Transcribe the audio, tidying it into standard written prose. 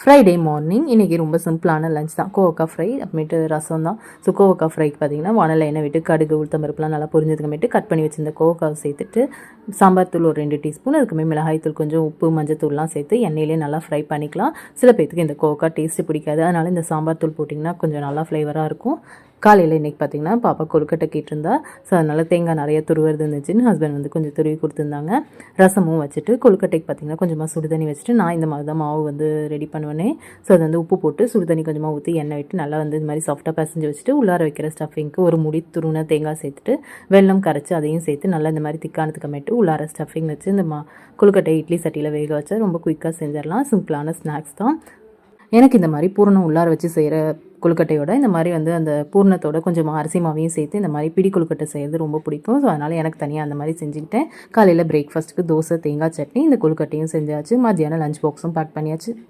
Friday morning இன்றைக்கி ரொம்ப சிம்பிளான லஞ்ச் தான். கோவக்காய் ஃப்ரை, அப்புறமேட்டு ரசம் தான். ஸோ கோவக்காய் ஃப்ரைக்கு பார்த்திங்கன்னா வானலில் எண்ணெய் விட்டு கடுகு உளுத்தம்பருப்புலாம் நல்லா பொரிஞ்சதுக்கமேட்டு கட் பண்ணி வச்சிருந்த கோவக்காவை சேர்த்துட்டு சாம்பார் தூள் ஒரு 2 டீஸ்பூன், அதுக்குமே மிளகாய் தூள் கொஞ்சம், உப்பு மஞ்சத்தூள்லாம் சேர்த்து எண்ணெயிலே நல்லா ஃப்ரை பண்ணிக்கலாம். சில பேர்த்துக்கு இந்த கோவக்காய் டேஸ்ட்டு பிடிக்காது, அதனால் இந்த சாம்பார் தூள் போட்டிங்கன்னா கொஞ்சம் நல்லா ஃப்ளேவராக இருக்கும். காலையில் இன்றைக்கி பார்த்திங்கன்னா பாப்பா கொழுக்கட்டை கேட்டிருந்தா. ஸோ அதனால் தேங்காய் நிறைய துருவது இருந்துச்சுன்னு ஹஸ்பண்ட் வந்து கொஞ்சம் துருவி கொடுத்துருந்தாங்க. ரசமும் வச்சுட்டு கொழுக்கட்டைக்கு பார்த்திங்கன்னா கொஞ்சமாக சுடு தண்ணி வச்சுட்டு நான் இந்த மாதிரி தான் மாவு வந்து ரெடி பண்ணுவேனே. ஸோ அது வந்து உப்பு போட்டு சுடு தண்ணி கொஞ்சமாக ஊற்றி எண்ணெய் விட்டு நல்லா வந்து இது மாதிரி சாஃப்டாக பிசைஞ்சு வச்சுட்டு உள்ளார வைக்கிற ஸ்டஃபிங்க்கு ஒரு முடி துருவின தேங்காய் சேர்த்துட்டு வெல்லம் கரைச்சி அதையும் சேர்த்து நல்லா இந்த மாதிரி திக்கானதுக்கமேட்டு உள்ளார ஸ்டஃபிங் வச்சு இந்த கொழுக்கட்டை இட்லி சட்டியில் வேக வச்சா ரொம்ப குயிக்காக செஞ்சிடலாம். சிம்பிளான ஸ்நாக்ஸ் தான். எனக்கு இந்த மாதிரி பூரணம் உள்ளார வச்சு செய்கிற கொழுக்கட்டையோட இந்த மாதிரி வந்து அந்த பூர்ணத்தோட கொஞ்சம் அரிசி மாவையும் சேர்த்து இந்த மாதிரி பிடி கொழுக்கட்டை செய்கிறது ரொம்ப பிடிக்கும். ஸோ அதனால் எனக்கு தனியாக அந்த மாதிரி செஞ்சுக்கிட்டேன். காலையில் பிரேக்ஃபாஸ்ட்டுக்கு தோசை, தேங்காய் சட்னி, இந்த கொழுக்கட்டையும் செஞ்சாச்சு. மத்தியானம் லஞ்ச் பாக்ஸும் பேக் பண்ணியாச்சு.